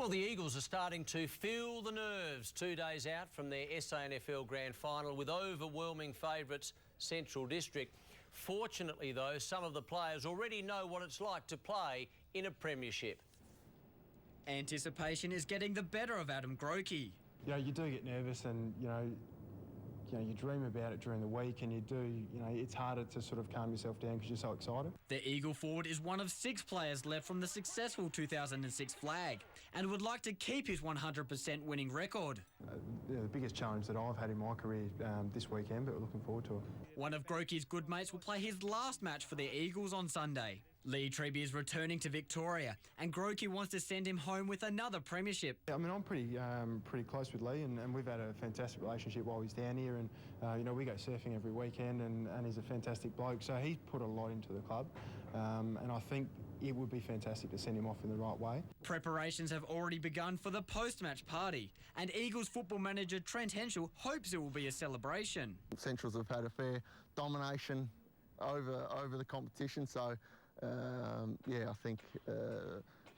Well, the Eagles are starting to feel the nerves 2 days out from their SANFL Grand Final with overwhelming favourites Central District. Fortunately, though, some of the players already know what it's like to play in a premiership. Anticipation is getting the better of Adam Grokey. You know, you do get nervous and, you dream about it during the week and it's harder to sort of calm yourself down because you're so excited. The Eagle forward is one of 6 players left from the successful 2006 flag and would like to keep his 100% winning record. The biggest challenge that I've had in my career this weekend, but we're looking forward to it. One of Grokey's good mates will play his last match for the Eagles on Sunday. Lee Treby is returning to Victoria and Grokey wants to send him home with another premiership. I mean, I'm pretty close with Lee and we've had a fantastic relationship while he's down here and, we go surfing every weekend and he's a fantastic bloke. So he's put a lot into the club and I think it would be fantastic to send him off in the right way. Preparations have already begun for the post-match party and Eagles football manager Trent Henschel hopes it will be a celebration. Centrals have had a fair domination over the competition, so I think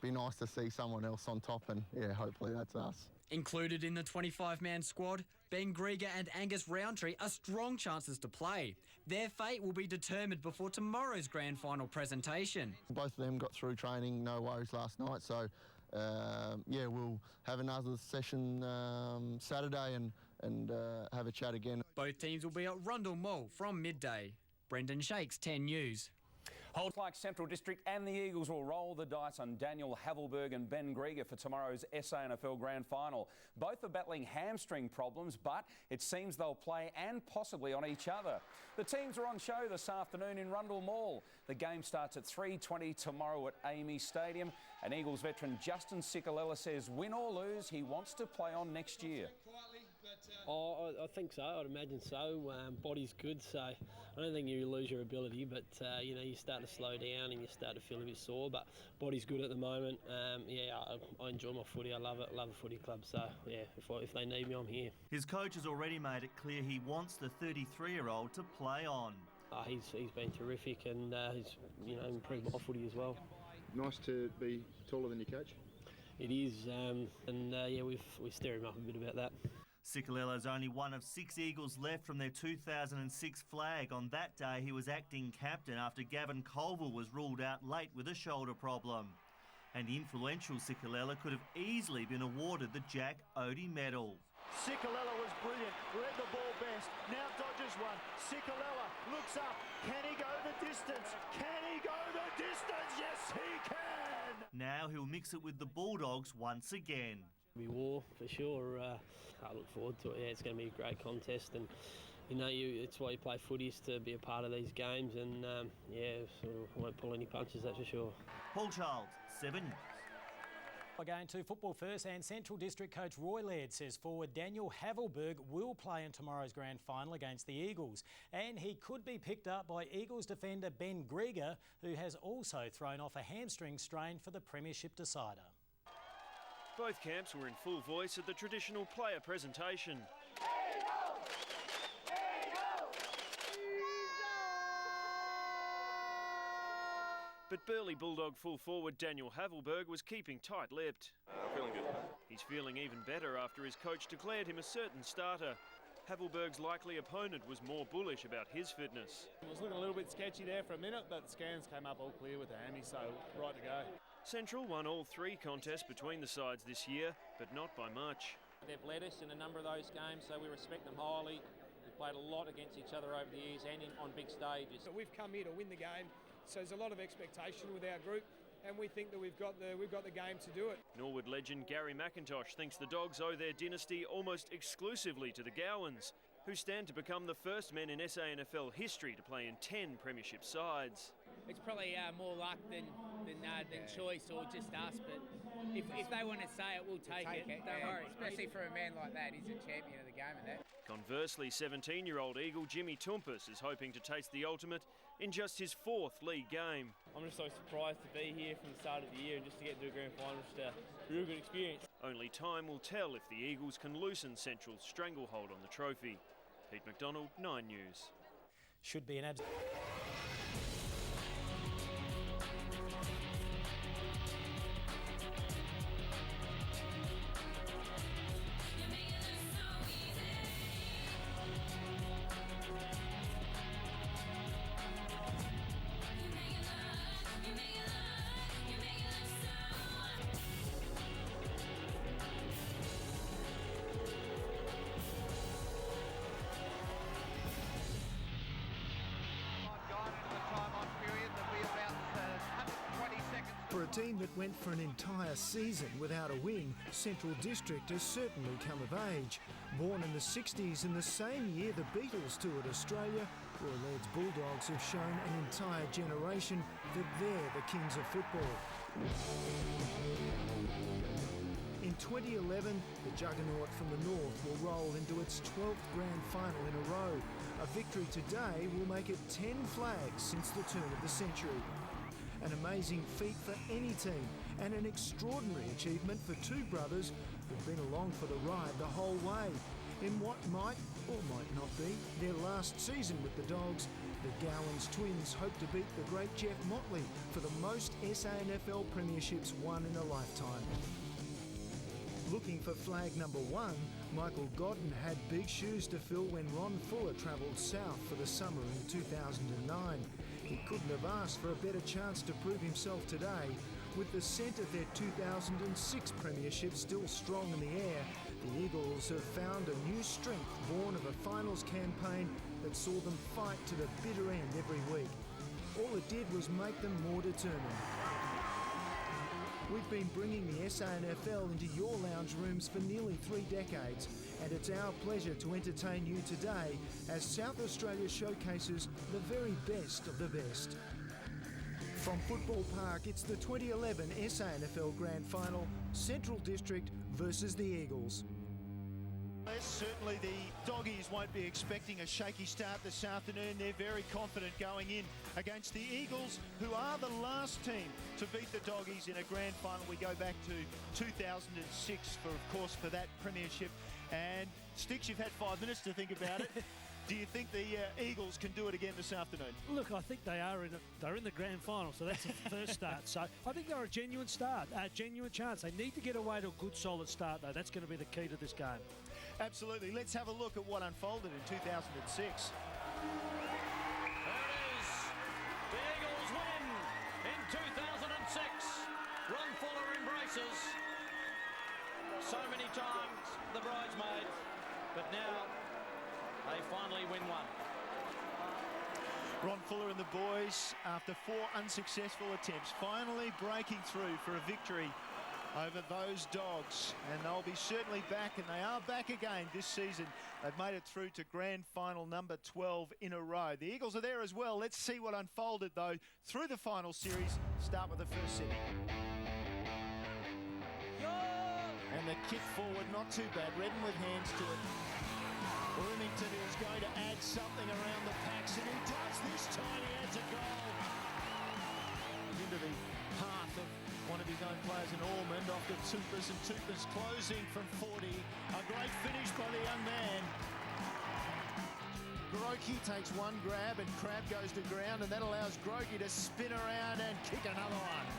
be nice to see someone else on top and hopefully that's us. Included in the 25-man squad, Ben Grieger and Angus Roundtree are strong chances to play. Their fate will be determined before tomorrow's grand final presentation. Both of them got through training, no worries last night, so we'll have another session Saturday and have a chat again. Both teams will be at Rundle Mall from midday. Brendan Shakes, 10 News. Looks like Central District and the Eagles will roll the dice on Daniel Havelberg and Ben Grieger for tomorrow's SANFL Grand Final. Both are battling hamstring problems, but it seems they'll play and possibly on each other. The teams are on show this afternoon in Rundle Mall. The game starts at 3:20 tomorrow at Amy Stadium. And Eagles veteran Justin Cicolella says, win or lose, he wants to play on next year. I think so. I'd imagine so. Body's good, so I don't think you lose your ability, but you start to slow down and you start to feel a bit sore, but body's good at the moment. I enjoy my footy. I love it. Love a footy club. So if they need me, I'm here. His coach has already made it clear he wants the 33-year-old to play on. He's been terrific and he's improved my footy as well. Nice to be taller than your coach. It is, we stir him up a bit about that. Cicolella is only one of 6 Eagles left from their 2006 flag. On that day, he was acting captain after Gavin Colville was ruled out late with a shoulder problem. And the influential Cicolella could have easily been awarded the Jack Odie Medal. Cicolella was brilliant, read the ball best, now dodges one. Cicolella looks up, can he go the distance? Can he go the distance? Yes, he can! Now he'll mix it with the Bulldogs once again. Be war for sure. I look forward to it. Yeah, it's going to be a great contest, and it's why you play footy, is to be a part of these games, and I won't pull any punches, that's for sure. Paul Child, 7 News. Again to football first, and Central District coach Roy Laird says forward Daniel Havelberg will play in tomorrow's grand final against the Eagles, and he could be picked up by Eagles defender Ben Grieger, who has also thrown off a hamstring strain for the premiership decider. Both camps were in full voice at the traditional player presentation. But Burleigh Bulldog full forward Daniel Havelberg was keeping tight-lipped. Feeling good. He's feeling even better after his coach declared him a certain starter. Havelberg's likely opponent was more bullish about his fitness. It was looking a little bit sketchy there for a minute, but the scans came up all clear with the hammy, so right to go. Central won all 3 contests between the sides this year, but not by much. They've led us in a number of those games, so we respect them highly. We've played a lot against each other over the years and on big stages. So we've come here to win the game, so there's a lot of expectation with our group, and we think that we've got the game to do it. Norwood legend Gary McIntosh thinks the Dogs owe their dynasty almost exclusively to the Gowans, who stand to become the first men in SANFL history to play in 10 premiership sides. It's probably more luck than choice or just us, but if they want to say it, we'll take it. Don't worry. Especially for a man like that, he's a champion of the game at that. Conversely, 17-year-old Eagle Jimmy Toumpas is hoping to taste the ultimate in just his 4th league game. I'm just so surprised to be here from the start of the year and just to get to a grand final, just a real good experience. Only time will tell if the Eagles can loosen Central's stranglehold on the trophy. Pete McDonald, 9 News. Should be an For a team that went for an entire season without a win, Central District has certainly come of age. Born in the 60s, in the same year the Beatles toured Australia, Roy Laird's Bulldogs have shown an entire generation that they're the kings of football. In 2011, the juggernaut from the north will roll into its 12th grand final in a row. A victory today will make it 10 flags since the turn of the century. An amazing feat for any team and an extraordinary achievement for two brothers who've been along for the ride the whole way. In what might or might not be their last season with the Dogs, the Gowans twins hope to beat the great Jeff Motley for the most SANFL premierships won in a lifetime. Looking for flag number 1, Michael Godden had big shoes to fill when Ron Fuller travelled south for the summer in 2009. He couldn't have asked for a better chance to prove himself today. With the scent of their 2006 premiership still strong in the air, the Eagles have found a new strength born of a finals campaign that saw them fight to the bitter end every week. All it did was make them more determined. We've been bringing the SANFL into your lounge rooms for nearly 3 decades, and it's our pleasure to entertain you today as South Australia showcases the very best of the best. From Football Park, it's the 2011 SANFL Grand Final, Central District versus the Eagles. Certainly the Doggies won't be expecting a shaky start this afternoon. They're very confident going in against the Eagles, who are the last team to beat the Doggies in a grand final. We go back to 2006 for that premiership. And Sticks, you've had 5 minutes to think about it. Do you think the Eagles can do it again this afternoon? Look, I think they're in the grand final, so that's the first start. So I think they're a genuine start, a genuine chance. They need to get away to a good, solid start, though. That's going to be the key to this game. Absolutely. Let's have a look at what unfolded in 2006. There it is. The Eagles win in 2006. Ron Fuller embraces. So many times the bridesmaid, but now they finally win one. Ron Fuller and the boys, after 4 unsuccessful attempts, finally breaking through for a victory over those Dogs, and they'll be certainly back, and they are back again this season. They've made it through to grand final number 12 in a row. The Eagles are there as well. Let's see what unfolded, though, through the final series. Start with the first set. And the kick forward, not too bad. Redden with hands to it. Bloomington is going to add something around the packs, and he does this time. He adds a goal. Into the path of one of his own players in Ormond, off to Tupers, and Tupers closing from 40. A great finish by the young man. Grokey takes one grab and Crab goes to ground, and that allows Grokey to spin around and kick another one.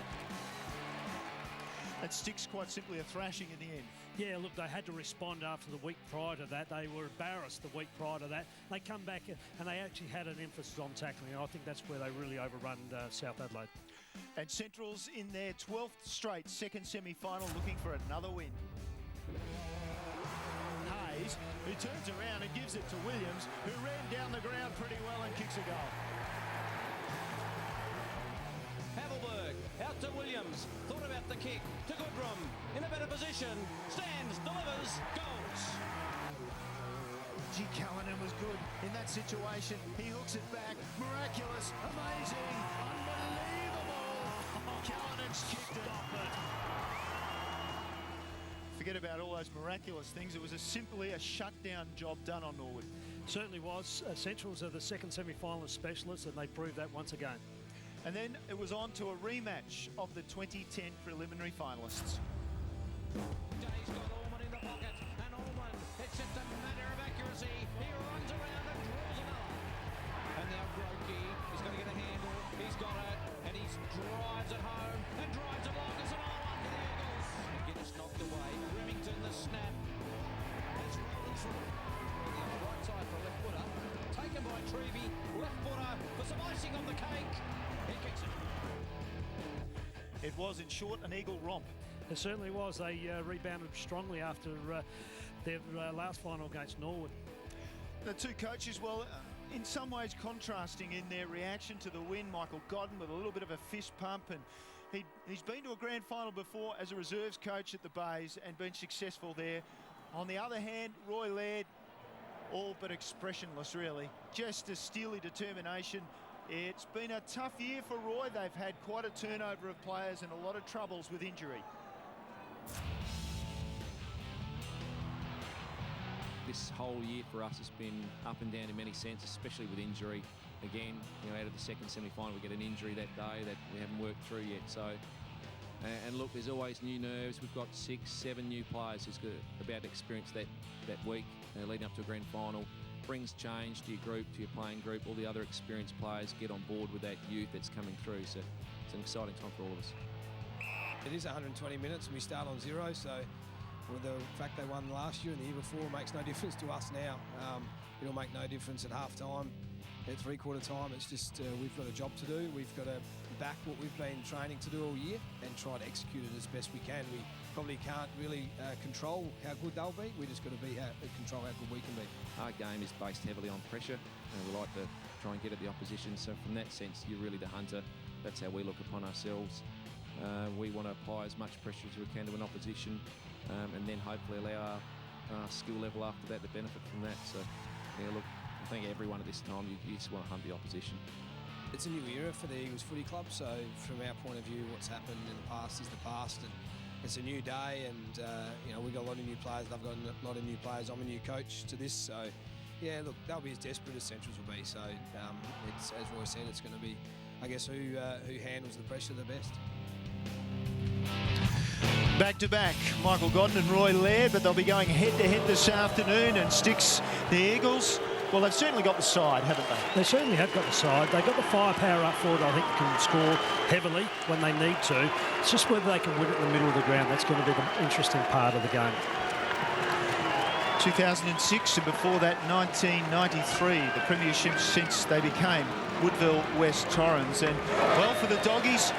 It Sticks quite simply a thrashing in the end. Yeah, look, they had to respond after the week prior to that. They were embarrassed the week prior to that. They come back and they actually had an emphasis on tackling, and I think that's where they really overrun South Adelaide. And Central's in their 12th straight second semi-final, looking for another win. Hayes, who turns around and gives it to Williams, who ran down the ground pretty well and kicks a goal. Havelberg out to Williams, thought about the kick to Goodrum, in a better position, stands, delivers, goals. G. Callanan was good in that situation. He hooks it back, miraculous, amazing, unbelievable. Callanan's kicked it off it. Forget about all those miraculous things. It was simply a shutdown job done on Norwood. Certainly was. Centrals are the second semi-finalist specialists, and they proved that once again. And then it was on to a rematch of the 2010 preliminary finalists. Day's got Ormond in the pocket, and Ormond, it's just a matter of accuracy. He runs around and draws another. And now Grokey is going to get a handle. He's got it, and he drives it home and drives it long. It's another one for the Eagles. McGuinness knocked away. Remington the snap. It's rolling through. On the right side for a left footer. Taken by Treevey. Left footer for some icing on the cake. He kicks it. It was, in short, an Eagle romp. It certainly was. They rebounded strongly after their last final against Norwood. The two coaches, well, in some ways contrasting in their reaction to the win. Michael Godden with a little bit of a fist pump, and He's been to a grand final before as a reserves coach at the Bays and been successful there. On the other hand, Roy Laird, all but expressionless really, just a steely determination. It's been a tough year for Roy. They've had quite a turnover of players and a lot of troubles with injury. This whole year for us has been up and down in many senses, especially with injury. Again, out of the second semi-final, we get an injury that day that we haven't worked through yet. So, and look, there's always new nerves. We've got 6, 7 new players who's about to experience that week leading up to a grand final. Brings change to your group, to your playing group. All the other experienced players get on board with that youth that's coming through. So it's an exciting time for all of us. It is 120 minutes and we start on 0, so with the fact they won last year and the year before makes no difference to us now. It'll make no difference at half-time, at three-quarter time. It's just we've got a job to do. We've got to back what we've been training to do all year and try to execute it as best we can. We probably can't really control how good they'll be. We just got to control how good we can be. Our game is based heavily on pressure, and we like to try and get at the opposition. So from that sense, you're really the hunter. That's how we look upon ourselves. We want to apply as much pressure as we can to an opposition, and then hopefully allow our skill level after that to benefit from that. So, yeah, look, I think everyone at this time, you just want to hunt the opposition. It's a new era for the Eagles Footy Club, so from our point of view, what's happened in the past is the past, and it's a new day, and we've got a lot of new players. They've got a lot of new players. I'm a new coach to this, so yeah, look, they'll be as desperate as Centrals will be. So it's, as Roy said, it's going to be, I guess, who handles the pressure the best. Back to back, Michael Godden and Roy Laird, but they'll be going head-to-head this afternoon, and Sticks, the Eagles, well, they've certainly got the side, haven't they? They certainly have got the side. They've got the firepower up forward. I think they can score heavily when they need to. It's just whether they can win it in the middle of the ground. That's going to be the interesting part of the game. 2006 and before that 1993, the premiership since they became Woodville West Torrens. And well, for the Doggies,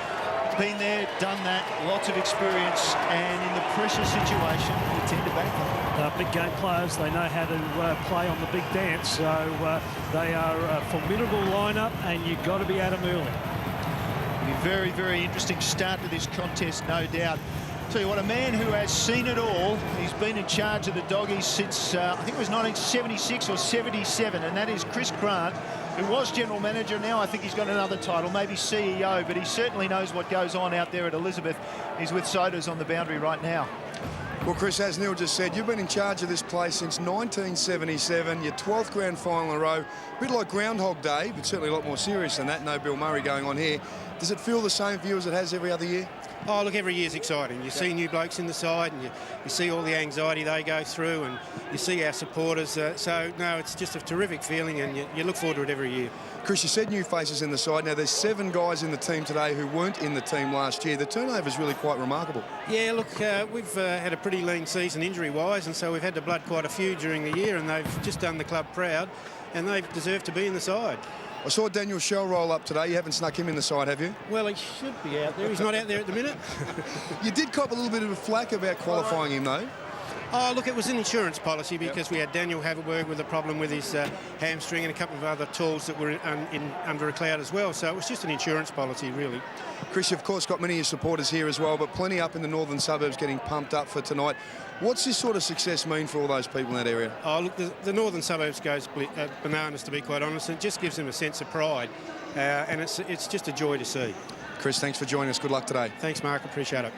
been there, done that, lots of experience, and in the pressure situation, you tend to back them. Big game players, they know how to play on the big dance, so they are a formidable lineup, and you've got to be at them early. It'll be a very, very interesting start to this contest, no doubt. Tell you what, a man who has seen it all. He's been in charge of the Doggies since, I think it was 1976 or 77, and that is Chris Grant, who was general manager. Now I think he's got another title, maybe CEO, but he certainly knows what goes on out there at Elizabeth. He's with Sodas on the boundary right now. Well, Chris, as Neil just said, you've been in charge of this place since 1977, your 12th grand final in a row. A bit like Groundhog Day, but certainly a lot more serious than that. No Bill Murray going on here. Does it feel the same for you as it has every other year? Oh, look, every year's exciting. You see new blokes in the side, and you see all the anxiety they go through, and you see our supporters. So, no, it's just a terrific feeling, and you look forward to it every year. Chris, you said new faces in the side. Now, there's 7 guys in the team today who weren't in the team last year. The turnover is really quite remarkable. Yeah, look, we've had a pretty lean season injury-wise, and so we've had to blood quite a few during the year, and they've just done the club proud, and they deserve to be in the side. I saw Daniel Shell roll up today. You haven't snuck him in the side, have you? Well, he should be out there. He's not out there at the minute. You did cop a little bit of a flack about qualifying him, though. Oh, look, it was an insurance policy because we had Daniel Havelberg with a problem with his hamstring and a couple of other tools that were under a cloud as well. So it was just an insurance policy, really. Chris, you've of course got many of your supporters here as well, but plenty up in the northern suburbs getting pumped up for tonight. What's this sort of success mean for all those people in that area? Oh, look, the northern suburbs goes bananas, to be quite honest. It just gives them a sense of pride, and it's just a joy to see. Chris, thanks for joining us. Good luck today. Thanks, Mark. Appreciate it.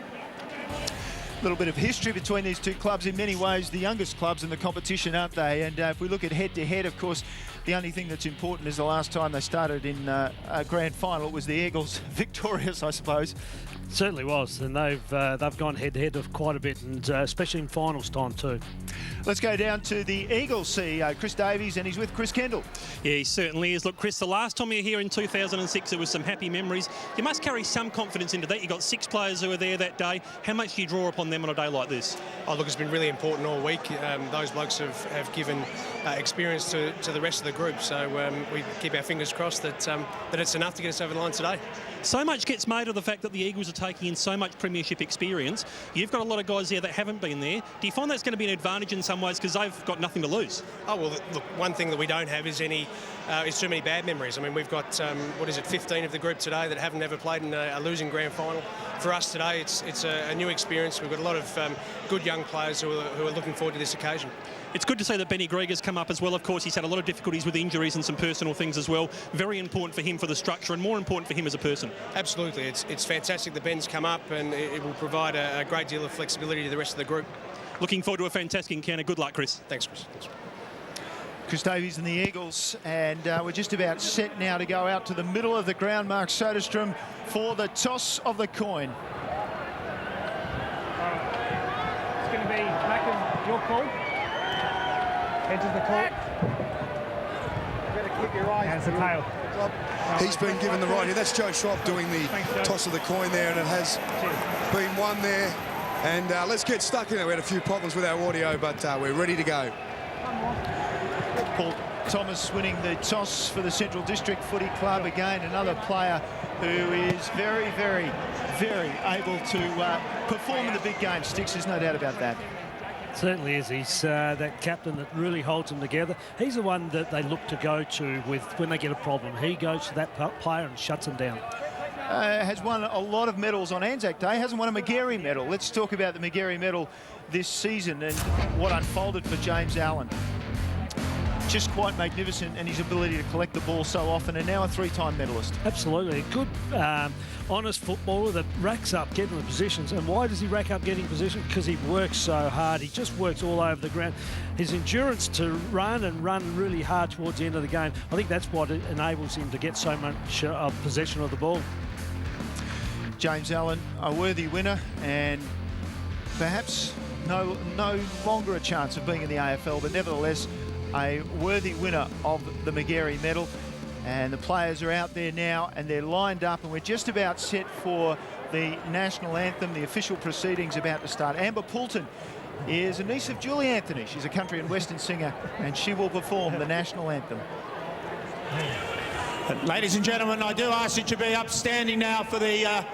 A little bit of history between these two clubs, in many ways the youngest clubs in the competition, aren't they? And if we look at head-to-head, of course, the only thing that's important is the last time they started in a grand final. It was the Eagles victorious, I suppose. Certainly was, and they've gone head-to-head of quite a bit, and especially in finals time too. Let's go down to the Eagles CEO, Chris Davies, and he's with Chris Kendall. Yeah, he certainly is. Look, Chris, the last time you were here in 2006, it was some happy memories. You must carry some confidence into that. You've got 6 players who were there that day. How much do you draw upon them on a day like this? Oh, look, it's been really important all week. Those blokes have given experience to the rest of the group, so we keep our fingers crossed that it's enough to get us over the line today. So much gets made of the fact that the Eagles are taking in so much premiership experience. You've got a lot of guys there that haven't been there. Do you find that's going to be an advantage in some ways because they've got nothing to lose? Oh, well, look, one thing that we don't have is too many bad memories. I mean, we've got, 15 of the group today that haven't ever played in a losing grand final. For us today, it's a new experience. We've got a lot of good young players who are looking forward to this occasion. It's good to see that Benny Grieger's come up as well. Of course, he's had a lot of difficulties with injuries and some personal things as well. Very important for him for the structure and more important for him as a person. Absolutely. It's fantastic that Ben's come up, and it will provide a great deal of flexibility to the rest of the group. Looking forward to a fantastic encounter. Good luck, Chris. Thanks, Chris. Thanks. Chris Davies and the Eagles, and we're just about set now to go out to the middle of the ground, Mark Soderstrom, for the toss of the coin. It's going to be Mackin, your call. Enters the court. Better keep your eyes. And it's the tail. He's been given the right here. That's Joe Schropp doing the toss of the coin there, and it has been won there. And let's get stuck in it. We had a few problems with our audio, but we're ready to go. Paul Thomas winning the toss for the Central District Footy Club. Again, another player who is very, very, very able to perform in the big game. Sticks, there's no doubt about that. Certainly is. He's that captain that really holds them together. He's the one that they look to go to with when they get a problem. He goes to that player and shuts them down. Has won a lot of medals on Anzac Day. Hasn't won a Magarey medal. Let's talk about the Magarey medal this season and what unfolded for James Allen. Just quite magnificent, and his ability to collect the ball so often, and now a three-time medalist. Absolutely. A good, honest footballer that racks up getting the positions. And why does he rack up getting positions? Because he works so hard. He just works all over the ground. His endurance to run really hard towards the end of the game, I think that's what enables him to get so much possession of the ball. James Allen, a worthy winner, and perhaps no longer a chance of being in the AFL, but nevertheless, a worthy winner of the Magarey medal. And the players are out there now, and they're lined up, and we're just about set for the national anthem. The official proceedings about to start. Amber Poulton is a niece of Julie Anthony. She's a country and western singer, and she will perform the national anthem. Ladies and gentlemen, I do ask that you be upstanding now for the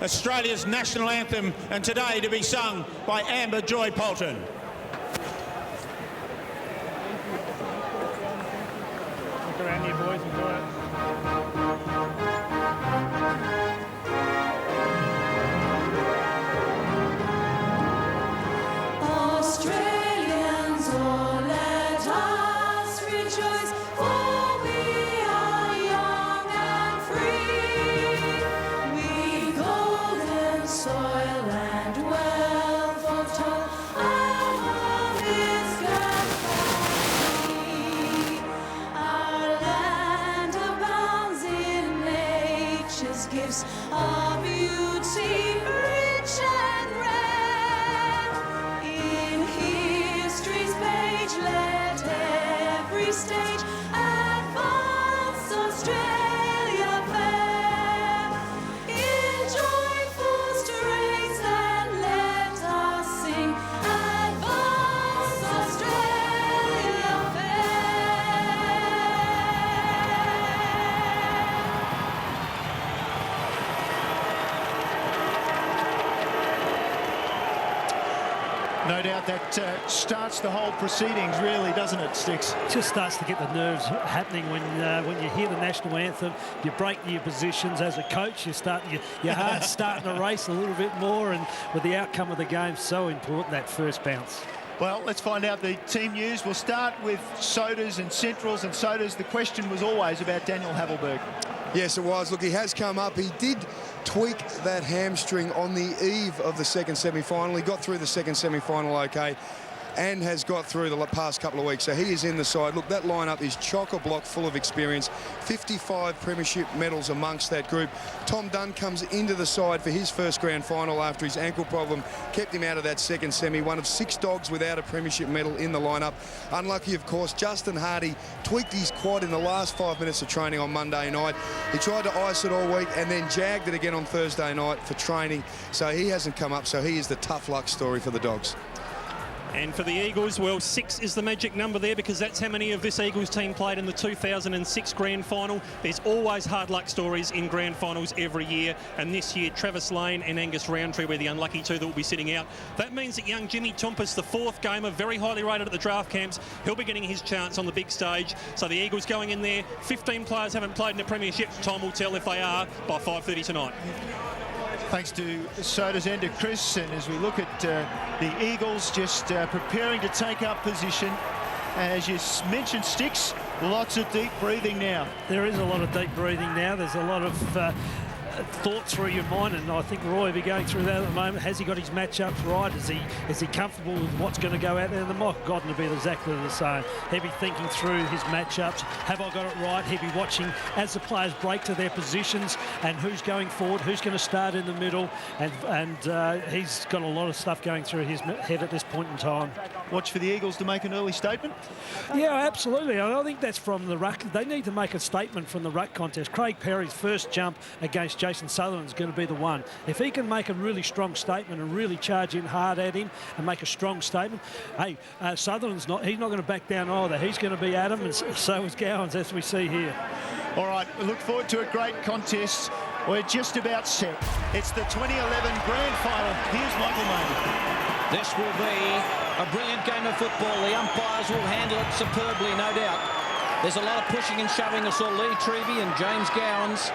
Australia's national anthem, and today to be sung by Amber Joy Poulton. Look around you, boys, enjoy it. Australians, oh, let us rejoice, for we are young and free. We've golden soil and wealth of toil, our home is glad free. Our land abounds in nature's gifts, our beauty rich and rare. In history's page, let every stage advance Australia fair. In joyful strains, then let us sing, advance Australia fair. No doubt that starts the whole proceedings, really, doesn't it, Sticks? It just starts to get the nerves happening when you hear the national anthem. You break your positions as a coach. Your heart's starting to race a little bit more, and with the outcome of the game, so important, that first bounce. Well, let's find out the team news. We'll start with Sodas and Centrals and Sodas. The question was always about Daniel Havelberg. Yes, it was. Look, he has come up. He did tweak that hamstring on the eve of the second semi-final. He got through the second semi-final okay, and has got through the past couple of weeks. So he is in the side. Look, that lineup is chock-a-block full of experience. 55 premiership medals amongst that group. Tom Dunn comes into the side for his first grand final after his ankle problem kept him out of that second semi. One of 6 dogs without a premiership medal in the lineup. Unlucky, of course, Justin Hardy tweaked his quad in the last 5 minutes of training on Monday night. He tried to ice it all week and then jagged it again on Thursday night for training. So he hasn't come up. So he is the tough luck story for the Dogs. And for the Eagles, well, 6 is the magic number there, because that's how many of this Eagles team played in the 2006 Grand Final. There's always hard luck stories in Grand Finals every year, and this year Travis Lane and Angus Roundtree were the unlucky two that will be sitting out. That means that young Jimmy Tompus, the 4th gamer, very highly rated at the draft camps, he'll be getting his chance on the big stage. So the Eagles going in there, 15 players haven't played in a premiership. Time will tell if they are by 5:30 tonight. Thanks to Soda's end of Chris, and as we look at the Eagles just preparing to take up position, as you mentioned, Sticks, lots of deep breathing now. There is a lot of deep breathing now. There's a lot of thoughts through your mind, and I think Roy will be going through that at the moment. Has he got his matchups right? Is he comfortable with what's going to go out there? And the Mike Godden will be exactly the same. He'll be thinking through his matchups. Have I got it right? He'll be watching as the players break to their positions and who's going forward, who's going to start in the middle, and he's got a lot of stuff going through his head at this point in time. Watch for the Eagles to make an early statement? Yeah, absolutely. I think that's from the ruck. They need to make a statement from the ruck contest. Craig Perry's first jump against Jason Sutherland is going to be the one. If he can make a really strong statement and really charge in hard at him and make a strong statement, hey, Sutherland's he's not going to back down either. He's going to be at him, and so is Gowans, as we see here. All right, we look forward to a great contest. We're just about set. It's the 2011 Grand Final. Here's Michael Maynard. This will be a brilliant game of football. The umpires will handle it superbly, no doubt. There's a lot of pushing and shoving. I saw Lee Trevey and James Gowans,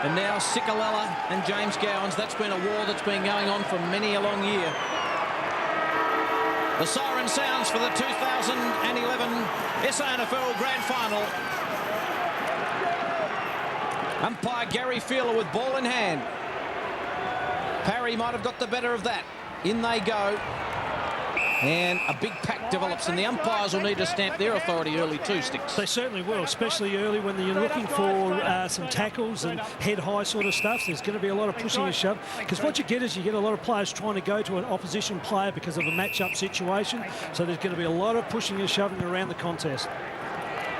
and now Sikalella and James Gowans. That's been a war that's been going on for many a long year. The siren sounds for the 2011 SANFL Grand Final. Umpire Gary Feeler with ball in hand. Parry might have got the better of that. In they go. And a big pack develops, and the umpires will need to stamp their authority early too, Sticks. They certainly will, especially early when you're looking for some tackles and head-high sort of stuff. There's going to be a lot of pushing and shove, because what you get is you get a lot of players trying to go to an opposition player because of a match-up situation. So there's going to be a lot of pushing and shoving around the contest.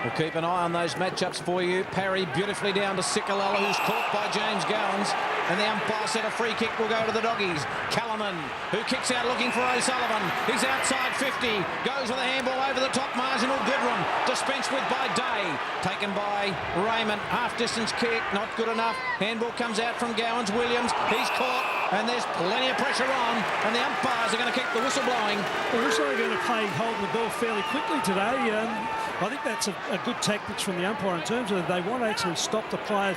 We'll keep an eye on those matchups for you. Parry beautifully down to Sikalella, who's caught by James Gowans. And the umpire said a free kick will go to the Doggies. Callanan, who kicks out looking for O'Sullivan. He's outside 50. Goes with a handball over the top. Marginal Goodrum. Dispensed with by Day. Taken by Raymond. Half-distance kick. Not good enough. Handball comes out from Gowans. Williams. He's caught. And there's plenty of pressure on. And the umpires are going to keep the whistle blowing. They're also going to play holding the ball fairly quickly today. I think that's a good tactics from the umpire in terms of they want to actually stop the players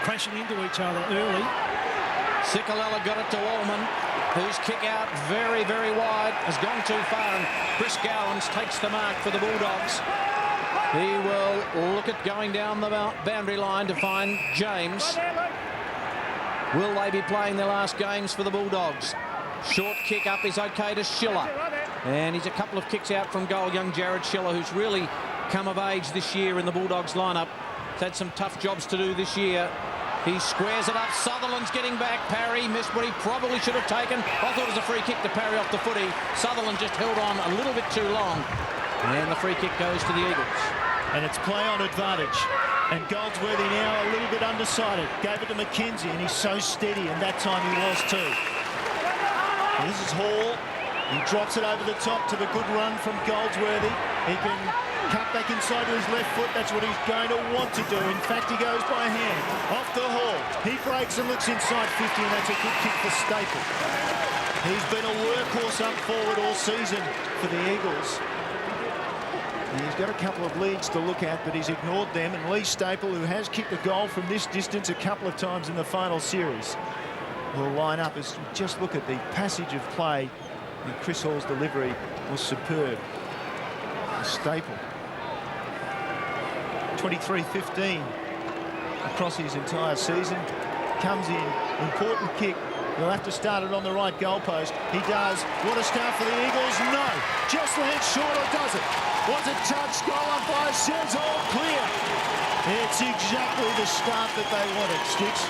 crashing into each other early. Sikalella got it to Allman, whose kick out very, very wide has gone too far, and Chris Gowans takes the mark for the Bulldogs. He will look at going down the boundary line to find James. Will they be playing their last games for the Bulldogs? Short kick up is okay to Schiller. And he's a couple of kicks out from goal, young Jared Schiller, who's really come of age this year in the Bulldogs lineup. He's had some tough jobs to do this year. He squares it up. Sutherland's getting back. Parry missed what he probably should have taken. I thought it was a free kick to Parry off the footy. Sutherland just held on a little bit too long. And the free kick goes to the Eagles. And it's play on advantage. And Goldsworthy now a little bit undecided. Gave it to McKenzie, and he's so steady, and that time he was too. And this is Hall. He drops it over the top to the good run from Goldsworthy. He can cut back inside to his left foot. That's what he's going to want to do. In fact, he goes by hand. Off the Hall. He breaks and looks inside 50, and that's a good kick for Staple. He's been a workhorse up forward all season for the Eagles. He's got a couple of leads to look at, but he's ignored them. And Lee Staple, who has kicked a goal from this distance a couple of times in the final series, will line up as we just look at the passage of play. And Chris Hall's delivery was superb. Staple. 23-15 across his entire season. Comes in, important kick. He'll have to start it on the right goalpost. He does. What a start for the Eagles. No. Just lands short, or does it? Was it touch? Goal umpire says all clear. It's exactly the start that they wanted, Sticks.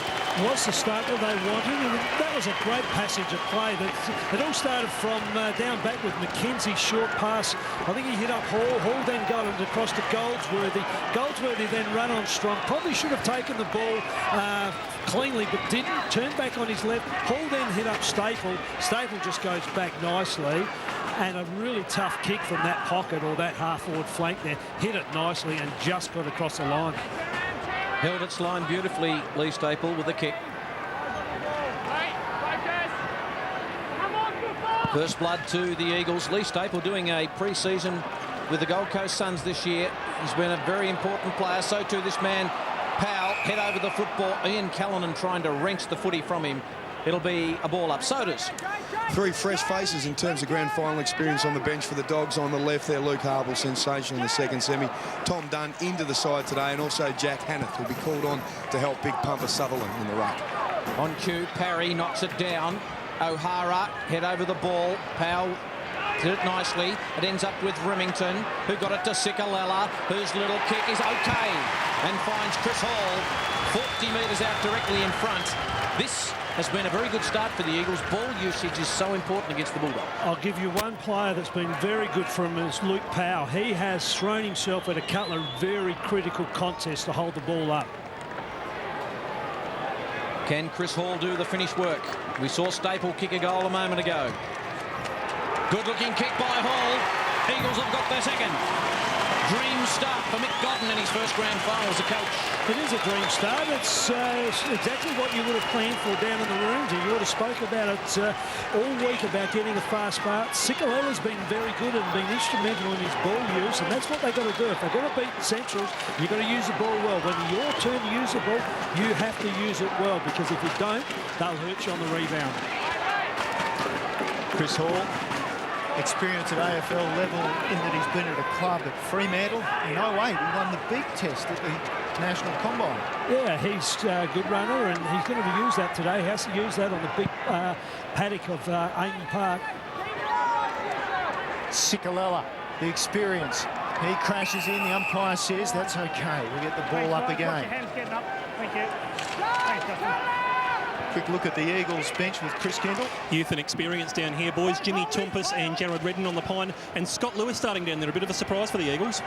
Was the start that they wanted, and that was a great passage of play. It all started from down back with McKenzie's short pass. I think he hit up Hall. Hall then got it across to Goldsworthy. Goldsworthy then ran on strong. Probably should have taken the ball cleanly, but didn't. Turned back on his left. Hall then hit up Staple. Staple just goes back nicely. And a really tough kick from that pocket or that half-forward flank there. Hit it nicely and just got across the line. Held its line beautifully, Lee Staple, with the kick. First blood to the Eagles. Lee Staple doing a pre-season with the Gold Coast Suns this year. He's been a very important player. So too this man, Powell, head over the football. Ian Callanan trying to wrench the footy from him. It'll be a ball up. Sodas. Very fresh faces in terms of grand final experience on the bench for the Dogs. On the left there, Luke Harble, sensational in the second semi. Tom Dunn into the side today, and also Jack Hanneth, who'll be called on to help big pumper Sutherland in the ruck. On cue, Parry knocks it down. O'Hara head over the ball. Powell did it nicely. It ends up with Remington, who got it to Sikalella, whose little kick is okay and finds Chris Hall 40 metres out directly in front. This has been a very good start for the Eagles. Ball usage is so important against the Bulldogs. I'll give you one player that's been very good for him is Luke Powell. He has thrown himself at a couple of very critical contests to hold the ball up. Can Chris Hall do the finish work? We saw Staple kick a goal a moment ago. Good-looking kick by Hall. Eagles have got their second. Dream start for Mick Godden in his first grand final as a coach. It is a dream start. It's exactly what you would have planned for down in the rooms. You would have spoke about it all week about getting a fast start. Sikalella's been very good and been instrumental in his ball use, and that's what they've got to do. If they've got to beat Centrals, you've got to use the ball well. When it's your turn to use the ball, you have to use it well, because if you don't, they'll hurt you on the rebound. Chris Hall, experience at AFL level in that he's been at a club at Fremantle. In 08, he won the big test at the National Combine. Yeah, he's a good runner, and he's going to use that today. He has to use that on the big paddock of Ayton Park. Sikalella, the experience. He crashes in. The umpire says that's okay. We'll get the ball up again. Hands getting up. Thank you. Thanks, Justin. Quick look at the Eagles bench with Chris Kendall. Youth and experience down here, boys. Jimmy Tompus and Jared Redden on the pine, and Scott Lewis starting down there. A bit of a surprise for the Eagles.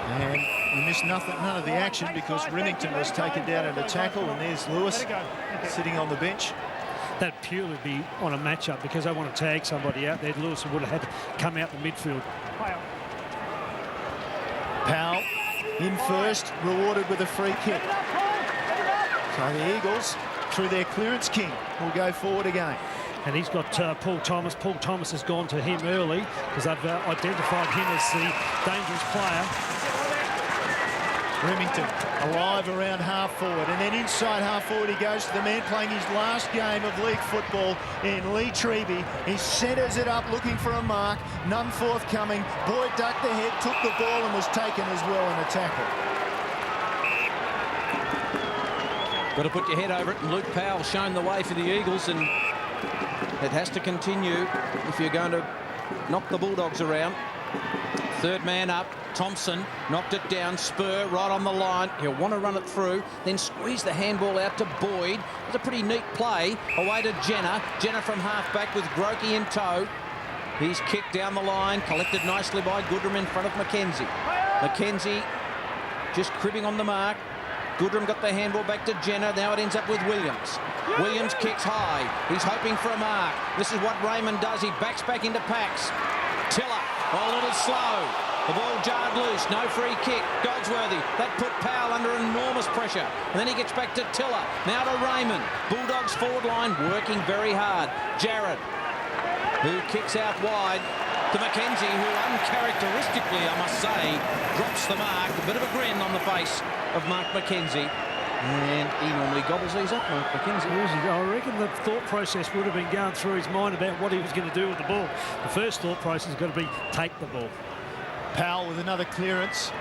And we missed none of the action because Remington was taken down at a tackle, and there's Lewis sitting on the bench. That'd purely be on a matchup because they want to tag somebody out there. Lewis would have had to come out the midfield. Powell in first, rewarded with a free kick. So the Eagles, through their clearance king, will go forward again. And he's got Paul Thomas. Paul Thomas has gone to him early because they've identified him as the dangerous player. Remington alive around half forward, and then inside half forward he goes to the man playing his last game of league football in Lee Treby. He centres it up looking for a mark, none forthcoming. Boyd ducked the head, took the ball and was taken as well in a tackle. Got to put your head over it, and Luke Powell shown the way for the Eagles, and it has to continue if you're going to knock the Bulldogs around. Third man up, Thompson knocked it down, Spur right on the line. He'll want to run it through, then squeeze the handball out to Boyd. It's a pretty neat play. Away to Jenner. Jenner from half-back with Grokey in tow. He's kicked down the line, collected nicely by Goodrum in front of Mackenzie. Mackenzie just cribbing on the mark. Goodrum got the handball back to Jenner. Now it ends up with Williams. Williams kicks high. He's hoping for a mark. This is what Raymond does. He backs back into Pax. Tiller, a little slow. The ball jarred loose. No free kick. Goldsworthy. That put Powell under enormous pressure. And then he gets back to Tiller. Now to Raymond. Bulldogs forward line working very hard. Jared, who kicks out wide to Mackenzie, who uncharacteristically, I must say, drops the mark. A bit of a grin on the face of Mark Mackenzie. And he normally gobbles these up, Mark Mackenzie. I reckon the thought process would have been going through his mind about what he was going to do with the ball. The first thought process has got to be take the ball. Powell with another clearance.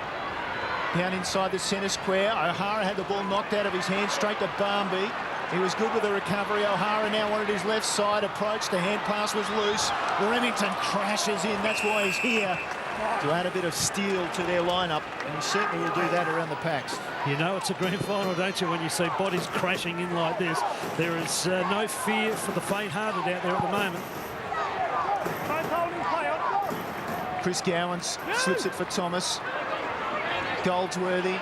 Down inside the centre square. O'Hara had the ball knocked out of his hand straight to Barmby. He was good with the recovery. O'Hara now wanted his left side approach. The hand pass was loose. Remington crashes in. That's why he's here, to add a bit of steel to their lineup, and he certainly will do that around the packs. You know it's a grand final, don't you, when you see bodies crashing in like this. There is no fear for the faint-hearted out there at the moment. Chris Gowans slips it for Thomas. Goldsworthy.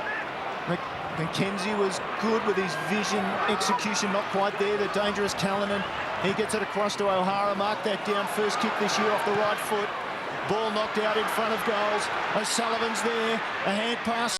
Mackenzie was good with his vision, execution not quite there. The dangerous Callanan He gets it across to O'Hara. Mark that down. First kick this year off the right foot. Ball knocked out in front of goals. O'Sullivan's there. A hand pass.